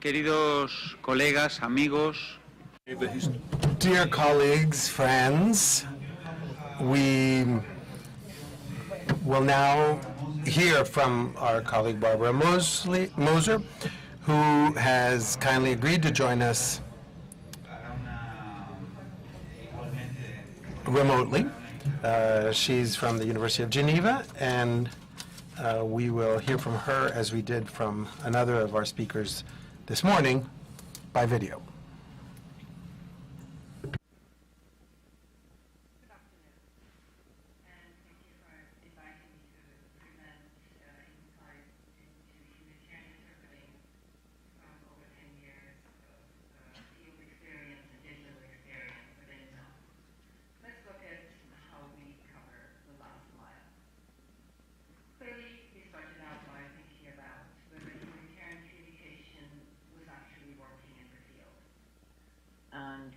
Queridos colegas, amigos. Dear colleagues, friends, we will now hear from our colleague Barbara Moser, who has kindly agreed to join us remotely. She's from the University of Geneva, and we will hear from her as we did from another of our speakers this morning by video.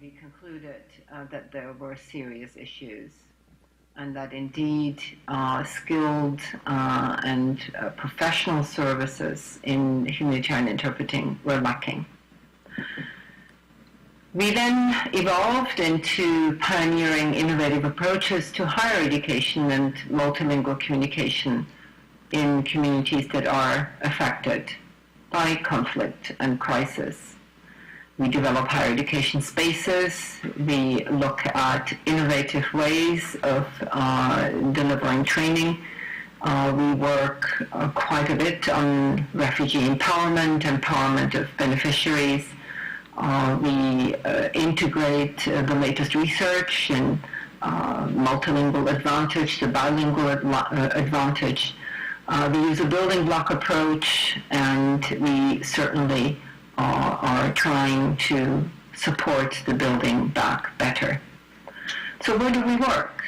We concluded that there were serious issues and that indeed skilled and professional services in humanitarian interpreting were lacking. We then evolved into pioneering innovative approaches to higher education and multilingual communication in communities that are affected by conflict and crisis. We develop higher education spaces. We look at innovative ways of delivering training. We work quite a bit on refugee empowerment of beneficiaries. We integrate the latest research in multilingual advantage, the bilingual advantage. We use a building block approach, and we certainly are trying to support the building back better. So where do we work?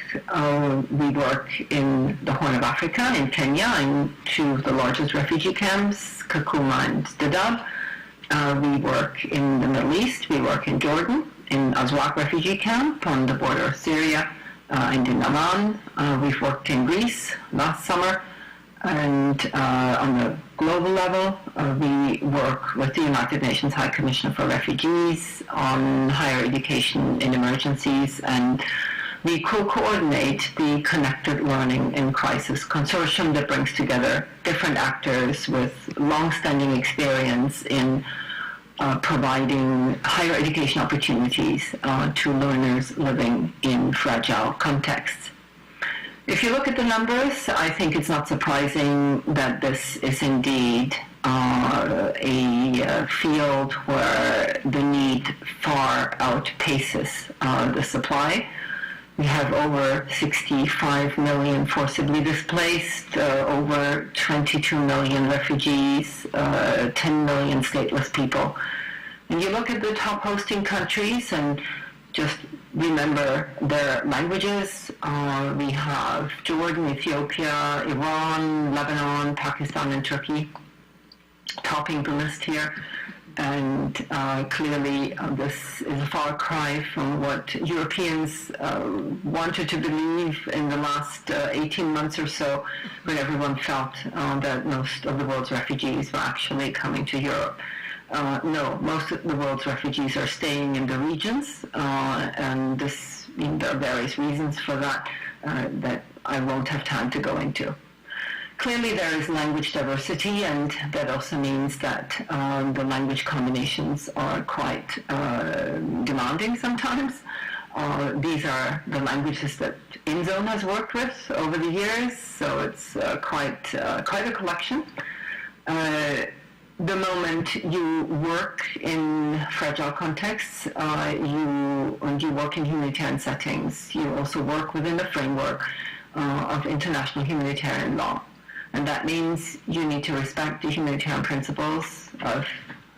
We work in the Horn of Africa, in Kenya, in two of the largest refugee camps, Kakuma and Dadaab. We work in the Middle East. We work in Jordan, in Azwaq refugee camp on the border of Syria, and in Amman. We've worked in Greece last summer. And on the global level, we work with the United Nations High Commissioner for Refugees on higher education in emergencies, and we co-coordinate the Connected Learning in Crisis consortium that brings together different actors with long-standing experience in providing higher education opportunities to learners living in fragile contexts. If you look at the numbers, I think it's not surprising that this is indeed a field where the need far outpaces the supply. We have over 65 million forcibly displaced, over 22 million refugees, 10 million stateless people. And you look at the top hosting countries and just remember their languages. We have Jordan, Ethiopia, Iran, Lebanon, Pakistan, and Turkey topping the list here. And clearly this is a far cry from what Europeans wanted to believe in the last 18 months or so, when everyone felt that most of the world's refugees were actually coming to Europe. No, most of the world's refugees are staying in the regions, and there are various reasons for that that I won't have time to go into. Clearly there is language diversity, and that also means that the language combinations are quite demanding sometimes. These are the languages that InZone has worked with over the years, so it's quite a collection. The moment you work in fragile contexts, you work in humanitarian settings, you also work within the framework of international humanitarian law. And that means you need to respect the humanitarian principles of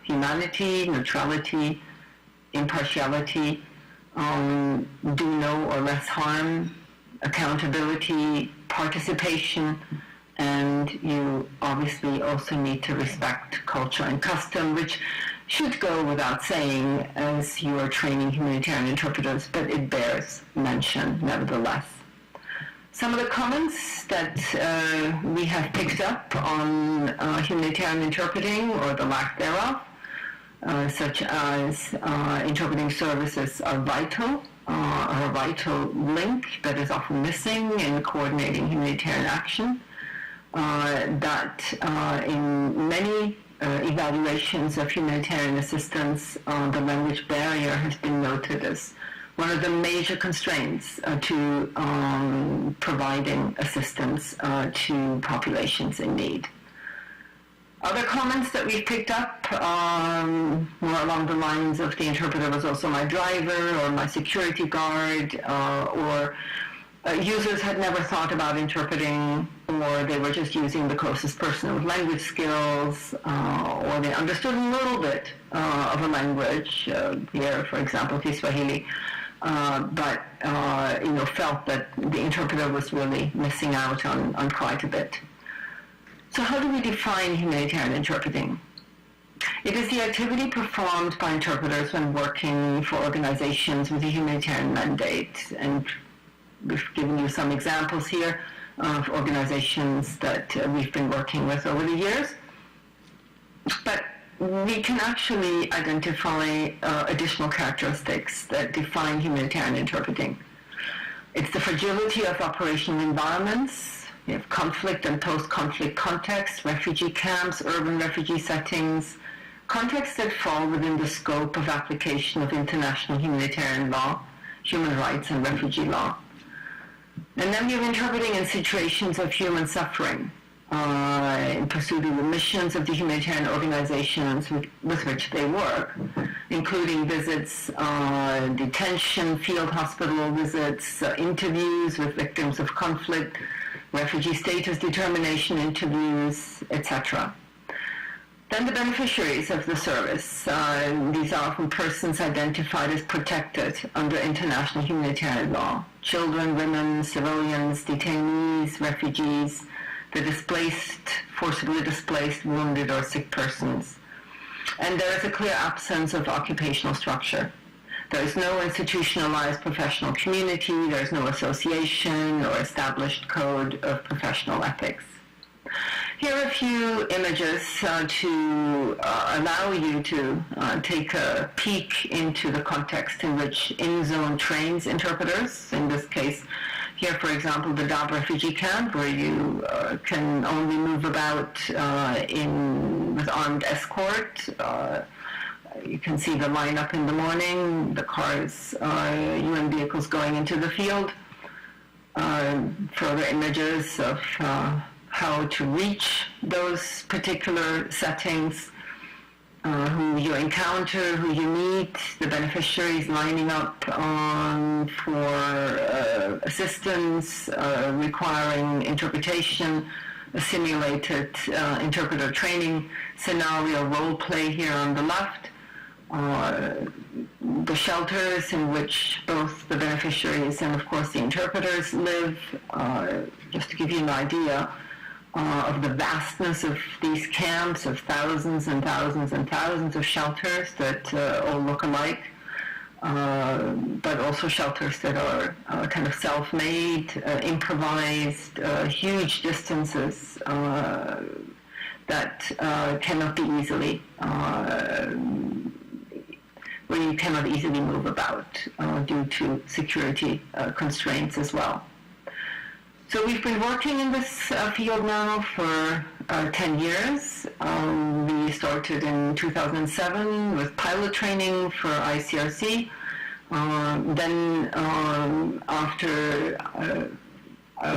humanity, neutrality, impartiality, do no or less harm, accountability, participation, and you obviously also need to respect culture and custom, which should go without saying as you are training humanitarian interpreters, but it bears mention nevertheless. Some of the comments that we have picked up on humanitarian interpreting, or the lack thereof, such as interpreting services are vital, are a vital link that is often missing in coordinating humanitarian action, that in many evaluations of humanitarian assistance, the language barrier has been noted as one of the major constraints to providing assistance to populations in need. Other comments that we've picked up, more along the lines of the interpreter was also my driver or my security guard, or users had never thought about interpreting, or they were just using the closest person with language skills, or they understood a little bit of a language, here, for example, Kiswahili, but felt that the interpreter was really missing out on quite a bit. So how do we define humanitarian interpreting? It is the activity performed by interpreters when working for organizations with a humanitarian mandate. And we've given you some examples here of organizations that we've been working with over the years. But we can actually identify additional characteristics that define humanitarian interpreting. It's the fragility of operational environments. We have conflict and post-conflict contexts, refugee camps, urban refugee settings, contexts that fall within the scope of application of international humanitarian law, human rights, and refugee law. And then we have interpreting in situations of human suffering, in pursuit of the missions of the humanitarian organizations with which they work, including visits, detention, field hospital visits, interviews with victims of conflict, refugee status determination interviews, etc. Then the beneficiaries of the service. These are often persons identified as protected under international humanitarian law. Children, women, civilians, detainees, refugees, the displaced, forcibly displaced, wounded, or sick persons. And there is a clear absence of occupational structure. There is no institutionalized professional community, there is no association or established code of professional ethics. Here are a few images to allow you to take a peek into the context in which InZone trains interpreters. In this case, here, for example, the Dab refugee camp, where you can only move about with armed escort. You can see the lineup in the morning, the cars, UN vehicles going into the field. Further images of how to reach those particular settings, who you encounter, who you meet, the beneficiaries lining up for assistance, requiring interpretation, a simulated interpreter training scenario role play here on the left. The shelters in which both the beneficiaries and, of course, the interpreters live, just to give you an idea of the vastness of these camps, of thousands and thousands and thousands of shelters that all look alike, but also shelters that are kind of self-made, improvised, huge distances that cannot be easily where you cannot easily move about due to security constraints as well. So we've been working in this field now for 10 years. We started in 2007 with pilot training for ICRC. Then after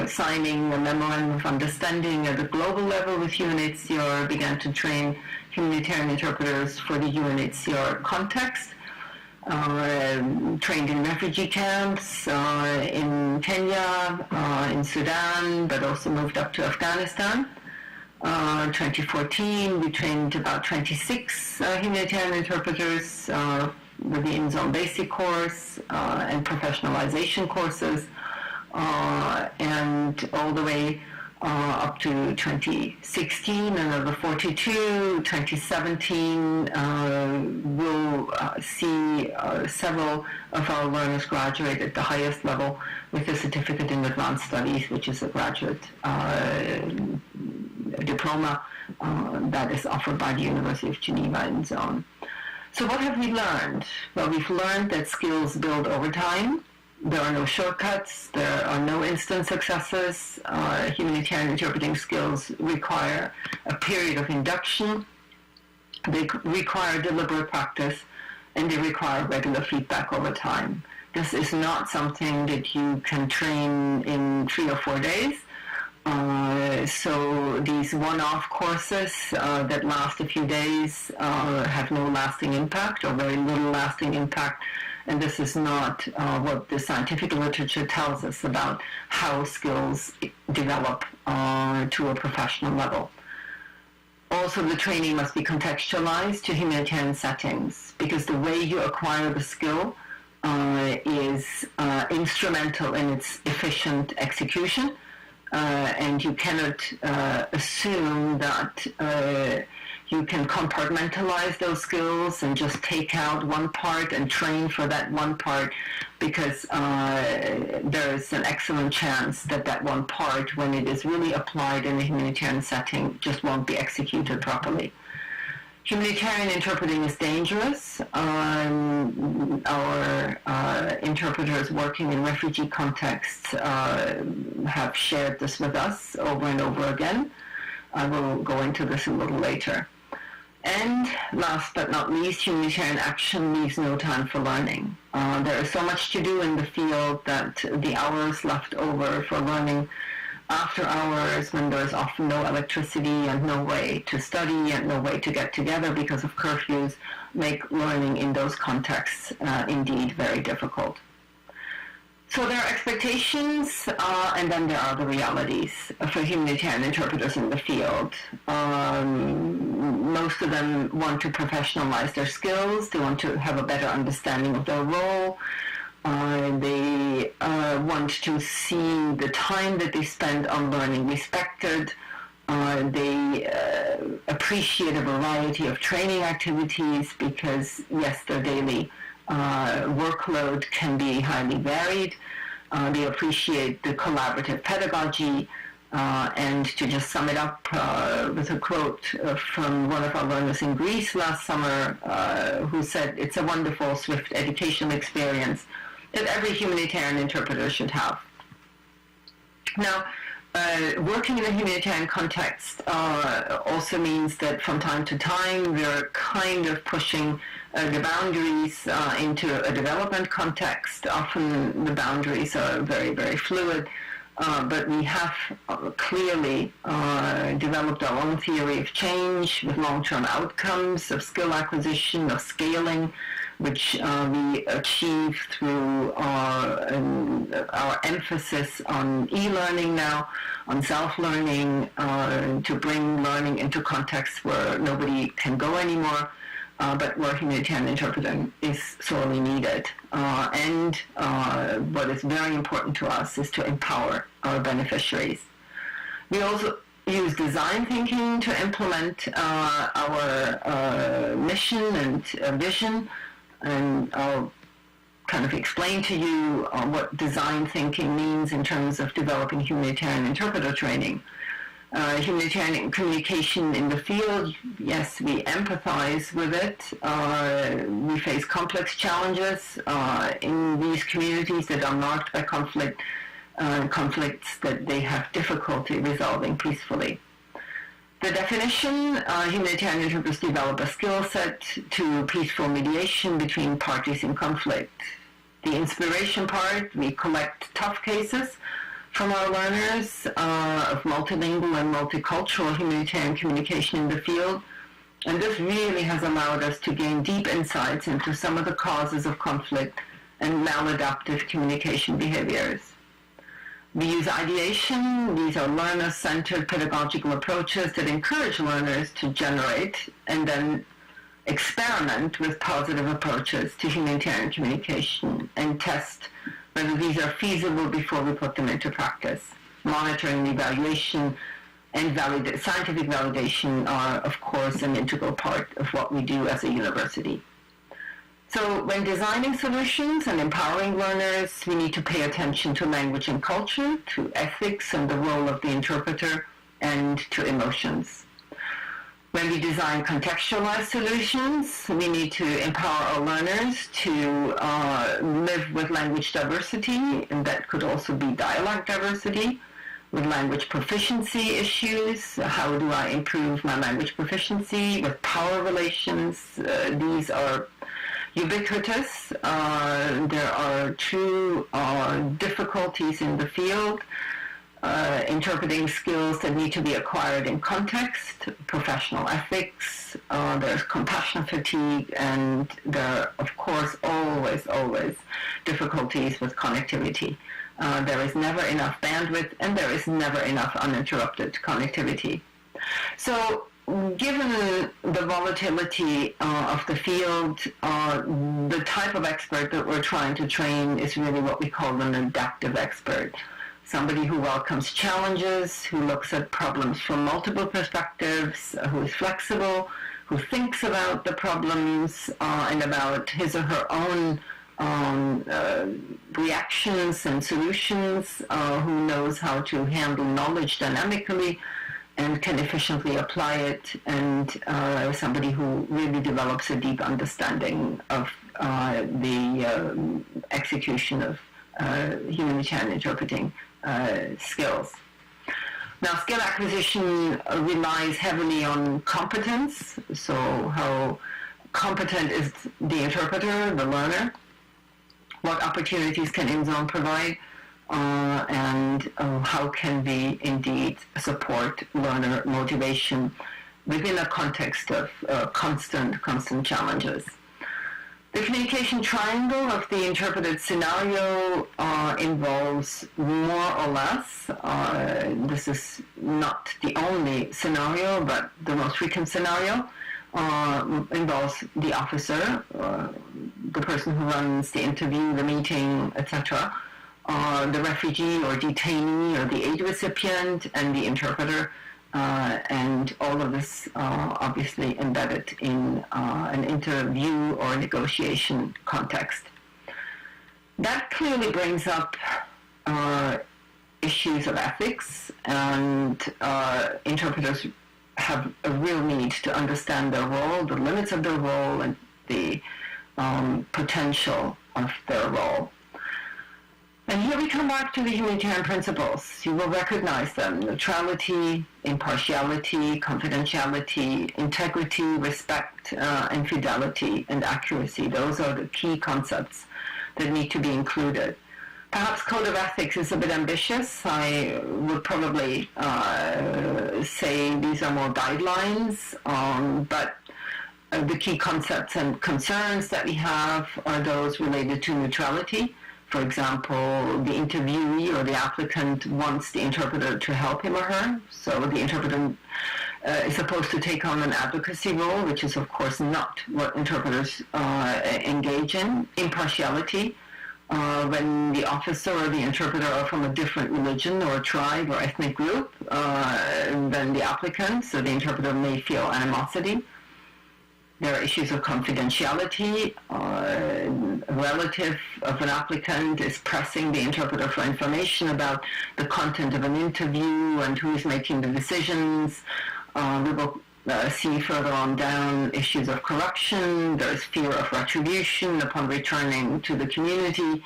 signing a memorandum of understanding at the global level with UNHCR, began to train humanitarian interpreters for the UNHCR context. Trained in refugee camps in Kenya, in Sudan, but also moved up to Afghanistan. 2014, we trained about 26 humanitarian interpreters with the InZone basic course and professionalization courses, and all the way up to 2016, another 42. 2017 will see several of our learners graduate at the highest level with a certificate in advanced studies, which is a graduate diploma that is offered by the University of Geneva InZone. So what have we learned? Well, we've learned that skills build over time. There are no shortcuts. There are no instant successes. Humanitarian interpreting skills require a period of induction. They require deliberate practice, and they require regular feedback over time. This is not something that you can train in 3 or 4 days. So these one-off courses that last a few days have no lasting impact or very little lasting impact. And this is not what the scientific literature tells us about how skills develop to a professional level. Also, the training must be contextualized to humanitarian settings, because the way you acquire the skill is instrumental in its efficient execution. And you cannot assume that you can compartmentalize those skills and just take out one part and train for that one part, because there is an excellent chance that that one part, when it is really applied in a humanitarian setting, just won't be executed properly. Humanitarian interpreting is dangerous. Our interpreters working in refugee contexts have shared this with us over and over again. I will go into this a little later. And last but not least, humanitarian action leaves no time for learning. There is so much to do in the field that the hours left over for learning after hours, when there's often no electricity and no way to study and no way to get together because of curfews, make learning in those contexts indeed very difficult. So there are expectations, and then there are the realities for humanitarian interpreters in the field. Most of them want to professionalize their skills. They want to have a better understanding of their role. They want to see the time that they spend on learning respected. They appreciate a variety of training activities because, yes, their daily workload can be highly varied. They appreciate the collaborative pedagogy. And to just sum it up with a quote from one of our learners in Greece last summer, who said, "It's a wonderful, swift educational experience that every humanitarian interpreter should have." Now, working in a humanitarian context also means that from time to time we're kind of pushing the boundaries into a development context. Often the boundaries are very, very fluid, but we have clearly developed our own theory of change with long-term outcomes of skill acquisition, of scaling, which we achieve through our emphasis on e-learning now, on self-learning, to bring learning into contexts where nobody can go anymore, but where humanitarian interpreting is sorely needed. And what is very important to us is to empower our beneficiaries. We also use design thinking to implement our mission and vision. And I'll kind of explain to you what design thinking means in terms of developing humanitarian interpreter training. Humanitarian communication in the field, yes, we empathize with it. We face complex challenges in these communities that are marked by conflicts that they have difficulty resolving peacefully. The definition, humanitarian interpreters develop a skill set to peaceful mediation between parties in conflict. The inspiration part, we collect tough cases from our learners of multilingual and multicultural humanitarian communication in the field. And this really has allowed us to gain deep insights into some of the causes of conflict and maladaptive communication behaviors. We use ideation. These are learner-centered pedagogical approaches that encourage learners to generate and then experiment with positive approaches to humanitarian communication and test whether these are feasible before we put them into practice. Monitoring and evaluation and scientific validation are, of course, an integral part of what we do as a university. So when designing solutions and empowering learners, we need to pay attention to language and culture, to ethics and the role of the interpreter, and to emotions. When we design contextualized solutions, we need to empower our learners to live with language diversity, and that could also be dialect diversity, with language proficiency issues. How do I improve my language proficiency? With power relations, these are ubiquitous. There are true difficulties in the field. Interpreting skills that need to be acquired in context, professional ethics, there's compassion fatigue, and there are, of course, always difficulties with connectivity. There is never enough bandwidth, and there is never enough uninterrupted connectivity. So, given the volatility of the field, the type of expert that we're trying to train is really what we call an adaptive expert. Somebody who welcomes challenges, who looks at problems from multiple perspectives, who is flexible, who thinks about the problems and about his or her own reactions and solutions, who knows how to handle knowledge dynamically and can efficiently apply it, and somebody who really develops a deep understanding of the execution of humanitarian interpreting skills. Now, skill acquisition relies heavily on competence, so how competent is the interpreter, the learner, what opportunities can InZone provide, and how can we indeed support learner motivation within a context of constant challenges. The communication triangle of the interpreted scenario involves more or less, this is not the only scenario, but the most frequent scenario, involves the officer, the person who runs the interview, the meeting, etc., the refugee or detainee or the aid recipient, and the interpreter, and all of this obviously embedded in an interview or negotiation context. That clearly brings up issues of ethics, and interpreters have a real need to understand their role, the limits of their role, and the potential of their role. And here we come back to the humanitarian principles. You will recognize them: neutrality, impartiality, confidentiality, integrity, respect, and fidelity and accuracy. Those are the key concepts that need to be included. Perhaps code of ethics is a bit ambitious. I would probably say these are more guidelines, but the key concepts and concerns that we have are those related to neutrality. For example, the interviewee or the applicant wants the interpreter to help him or her, so the interpreter is supposed to take on an advocacy role, which is of course not what interpreters engage in. Impartiality, when the officer or the interpreter are from a different religion or tribe or ethnic group than the applicant, so the interpreter may feel animosity. There are issues of confidentiality. A relative of an applicant is pressing the interpreter for information about the content of an interview and who is making the decisions. We will see further on down issues of corruption. There is fear of retribution upon returning to the community.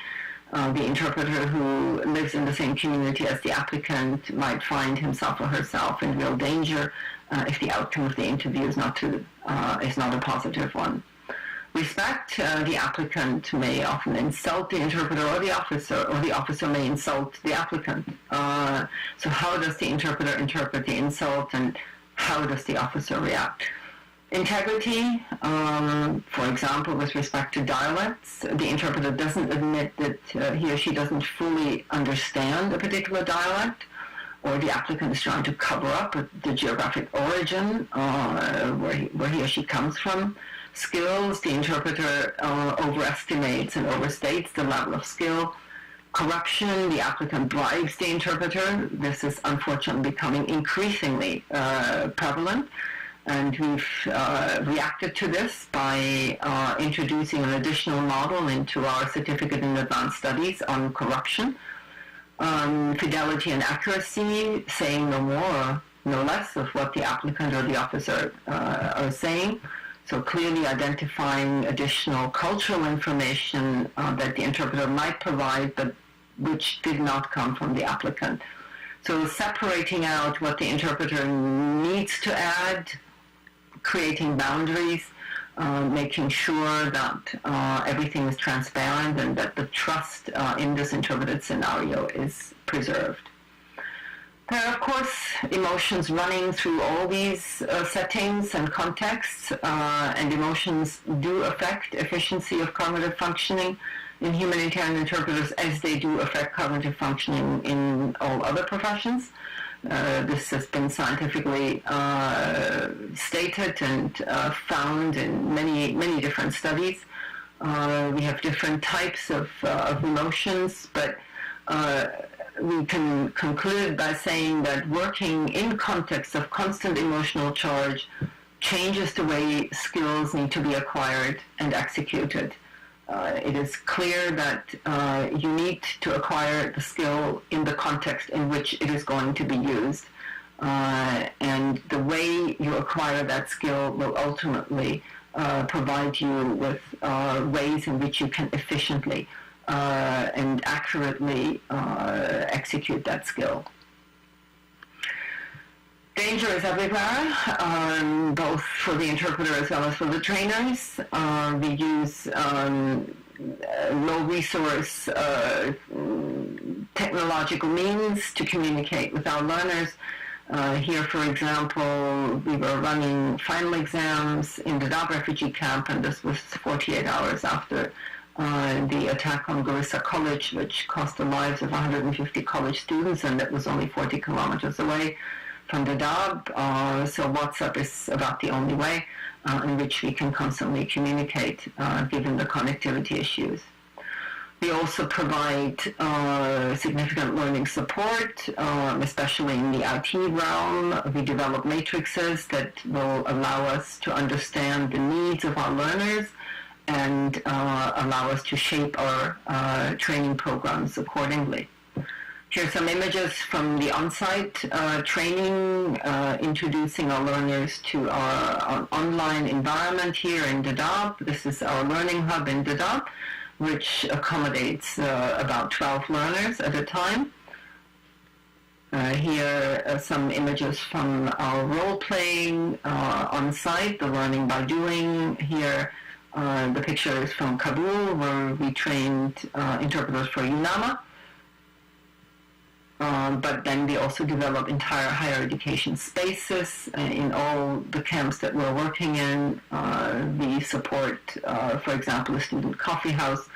The interpreter who lives in the same community as the applicant might find himself or herself in real danger if the outcome of the interview is not a positive one. Respect, the applicant may often insult the interpreter or the officer may insult the applicant. So how does the interpreter interpret the insult, and how does the officer react? Integrity, for example, with respect to dialects, the interpreter doesn't admit that he or she doesn't fully understand a particular dialect, or the applicant is trying to cover up the geographic origin where he or she comes from. Skills, the interpreter overestimates and overstates the level of skill. Corruption, the applicant bribes the interpreter. This is unfortunately becoming increasingly prevalent, and we've reacted to this by introducing an additional model into our certificate in advanced studies on corruption. Fidelity and accuracy, saying no more, no less, of what the applicant or the officer are saying. So clearly identifying additional cultural information that the interpreter might provide, but which did not come from the applicant. So separating out what the interpreter needs to add, creating boundaries, making sure that everything is transparent and that the trust in this interpreted scenario is preserved. There are, of course, emotions running through all these settings and contexts, and emotions do affect efficiency of cognitive functioning in humanitarian interpreters as they do affect cognitive functioning in all other professions. This has been scientifically stated and found in many different studies. We have different types of emotions, but we can conclude by saying that working in context of constant emotional charge changes the way skills need to be acquired and executed. It is clear that you need to acquire the skill in the context in which it is going to be used. And the way you acquire that skill will ultimately provide you with ways in which you can efficiently and accurately execute that skill. Danger is everywhere, both for the interpreter as well as for the trainers. We use low-resource technological means to communicate with our learners. Here, for example, we were running final exams in the Dadaab refugee camp, and this was 48 hours after the attack on Garissa College, which cost the lives of 150 college students, and that was only 40 kilometers away from Dadaab. So WhatsApp is about the only way in which we can constantly communicate, given the connectivity issues. We also provide significant learning support, especially in the IT realm. We develop matrices that will allow us to understand the needs of our learners and allow us to shape our training programs accordingly. Here are some images from the on-site training, introducing our learners to our online environment here in Dadaab. This is our learning hub in Dadaab, which accommodates about 12 learners at a time. Here are some images from our role-playing on-site, the learning by doing. Here, the picture is from Kabul, where we trained interpreters for UNAMA. But then we also develop entire higher education spaces in all the camps that we're working in. We support, for example, a student coffee house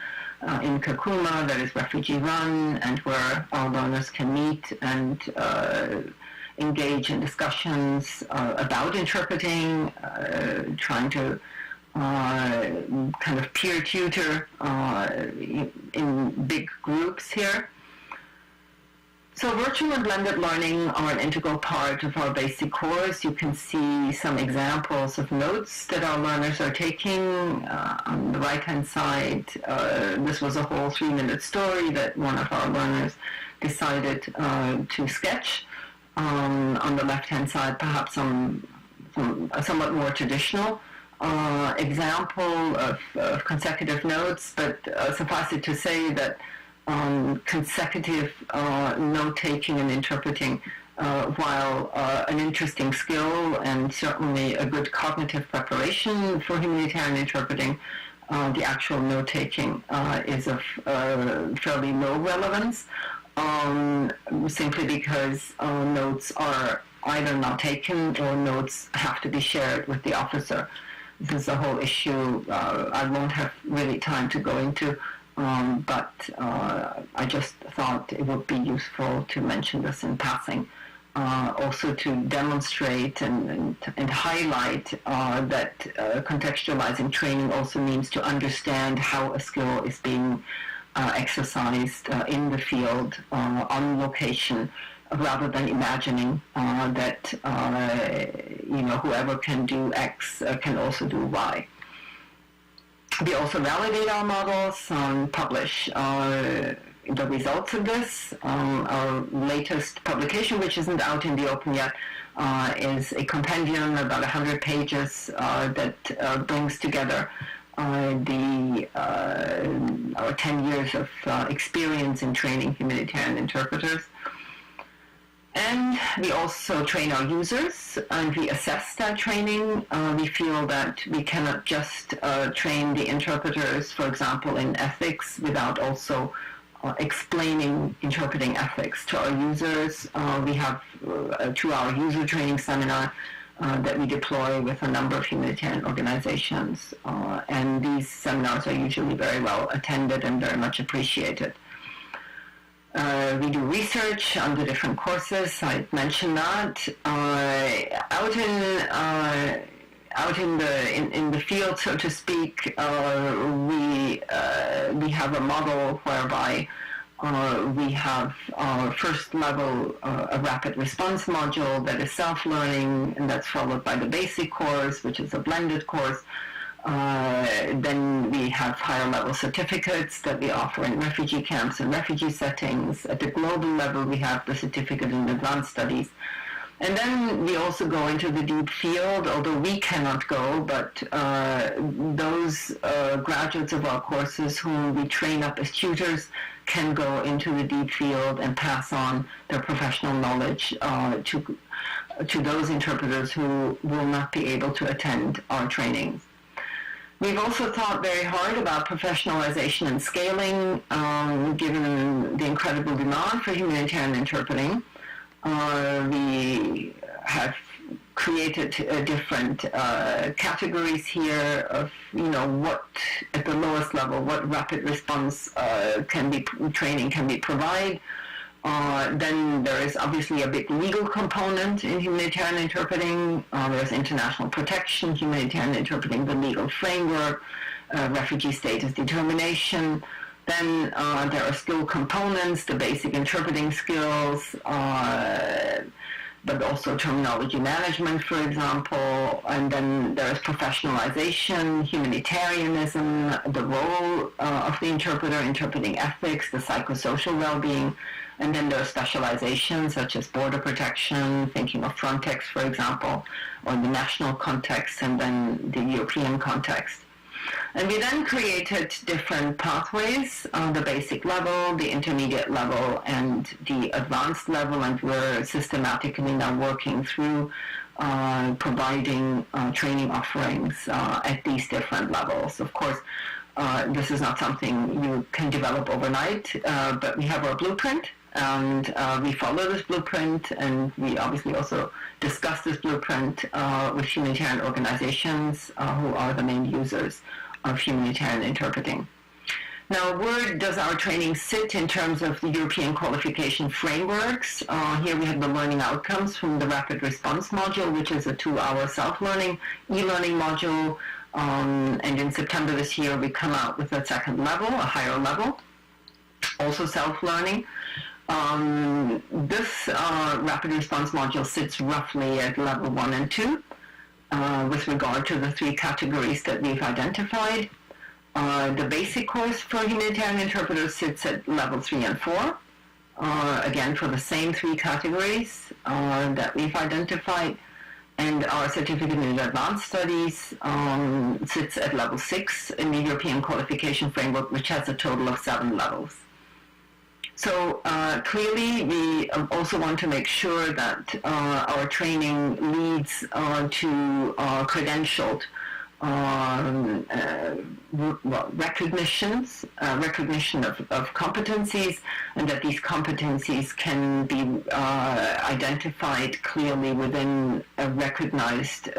in Kakuma that is refugee-run and where our learners can meet and engage in discussions about interpreting, trying to kind of peer tutor in big groups here. So virtual and blended learning are an integral part of our basic course. You can see some examples of notes that our learners are taking. On the right-hand side, this was a whole 3-minute story that one of our learners decided to sketch. On the left-hand side, perhaps some a somewhat more traditional example of consecutive notes, but suffice it to say that consecutive note-taking and interpreting, while an interesting skill and certainly a good cognitive preparation for humanitarian interpreting, the actual note-taking is of fairly low relevance, simply because notes are either not taken or notes have to be shared with the officer. This is a whole issue I won't have really time to go into. But I just thought it would be useful to mention this in passing, also to demonstrate and highlight that contextualizing training also means to understand how a skill is being exercised in the field, on location, rather than imagining that whoever can do X can also do Y. We also validate our models, publish the results of this. Our latest publication, which isn't out in the open yet, is a compendium, about 100 pages, that brings together our 10 years of experience in training humanitarian interpreters. And we also train our users, and we assess that training. We feel that we cannot just train the interpreters, for example, in ethics, without also explaining interpreting ethics to our users. We have a 2-hour user training seminar that we deploy with a number of humanitarian organizations. And these seminars are usually very well attended and very much appreciated. We do research on the different courses. I mentioned that. Out in the field, so to speak, we have a model whereby we have our first level, a rapid response module that is self-learning, and that's followed by the basic course, which is a blended course. Then we have higher level certificates that we offer in refugee camps and refugee settings. At the global level, we have the certificate in advanced studies. And then we also go into the deep field, although we cannot go, but those graduates of our courses whom we train up as tutors can go into the deep field and pass on their professional knowledge to those interpreters who will not be able to attend our trainings. We've also thought very hard about professionalization and scaling, given the incredible demand for humanitarian interpreting. We have created different categories here of, what at the lowest level, what rapid response training can be provided. Then there is obviously a big legal component in humanitarian interpreting. There's international protection, humanitarian interpreting, the legal framework, refugee status determination. Then there are skill components, the basic interpreting skills, but also terminology management, for example. And then there is professionalization, humanitarianism, the role of the interpreter, interpreting ethics, the psychosocial well-being. And then there are specializations such as border protection, thinking of Frontex, for example, or the national context, and then the European context. And we then created different pathways, the basic level, the intermediate level, and the advanced level, and we're systematically now working through providing training offerings at these different levels. Of course, this is not something you can develop overnight, but we have our blueprint, and we follow this blueprint, and we obviously also discuss this blueprint with humanitarian organizations who are the main users of humanitarian interpreting. Now, where does our training sit in terms of the European qualification frameworks? Here we have the learning outcomes from the rapid response module, which is a 2-hour self-learning, e-learning module. And in September this year, we come out with a second level, a higher level, also self-learning. This rapid response module sits roughly at level 1 and 2 with regard to the 3 categories that we've identified. The basic course for humanitarian interpreters sits at level 3 and 4, again for the same 3 categories that we've identified. And our certificate in advanced studies sits at level 6 in the European qualification framework, which has a total of 7 levels. So clearly, we also want to make sure that our training leads to credentialed recognition of competencies, and that these competencies can be identified clearly within a recognized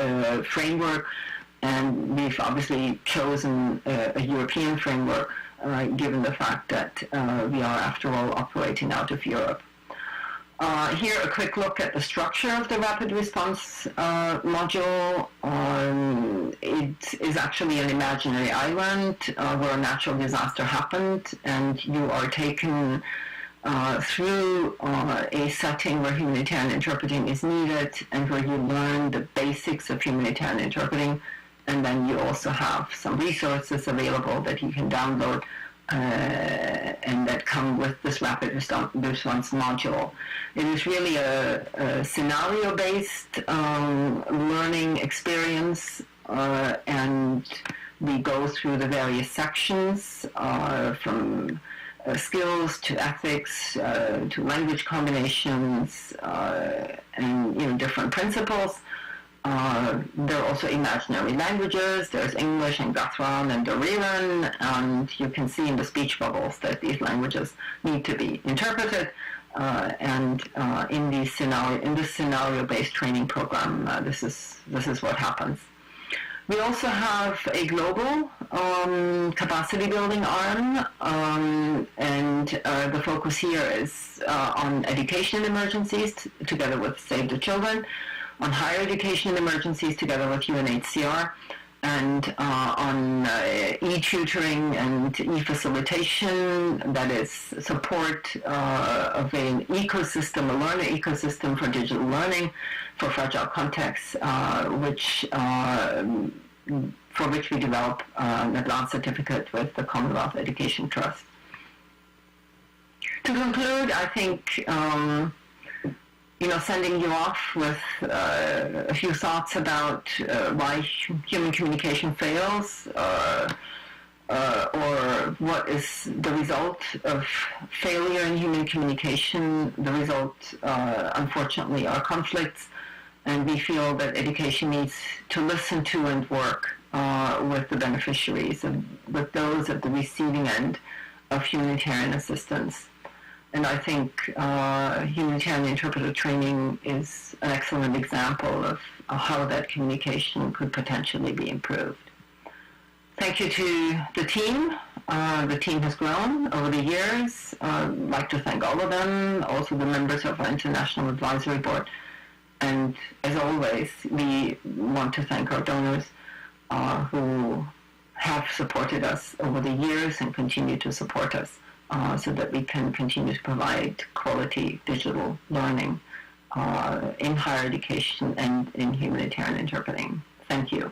framework. And we've obviously chosen a European framework, given the fact that we are, after all, operating out of Europe. Here, a quick look at the structure of the rapid response module. It is actually an imaginary island where a natural disaster happened, and you are taken through a setting where humanitarian interpreting is needed, and where you learn the basics of humanitarian interpreting. And then you also have some resources available that you can download and that come with this rapid response module. It is really a scenario-based learning experience, and we go through the various sections from skills to ethics to language combinations and different principles. There are also imaginary languages. There's English and Gathran and Doriran, and you can see in the speech bubbles that these languages need to be interpreted. In this scenario-based training program, this is what happens. We also have a global capacity building arm, and the focus here is on education emergencies together with Save the Children, on higher education emergencies together with UNHCR, and on e-tutoring and e-facilitation, that is support of an ecosystem, a learner ecosystem for digital learning for fragile contexts, for which we develop an advanced certificate with the Commonwealth Education Trust. To conclude, I think sending you off with a few thoughts about why human communication fails, or what is the result of failure in human communication. The result, unfortunately, are conflicts, and we feel that education needs to listen to and work with the beneficiaries, with those at the receiving end of humanitarian assistance. And I think humanitarian interpreter training is an excellent example of how that communication could potentially be improved. Thank you to the team. The team has grown over the years. I'd like to thank all of them, also the members of our International Advisory Board. And as always, we want to thank our donors who have supported us over the years and continue to support us. So that we can continue to provide quality digital learning in higher education and in humanitarian interpreting. Thank you.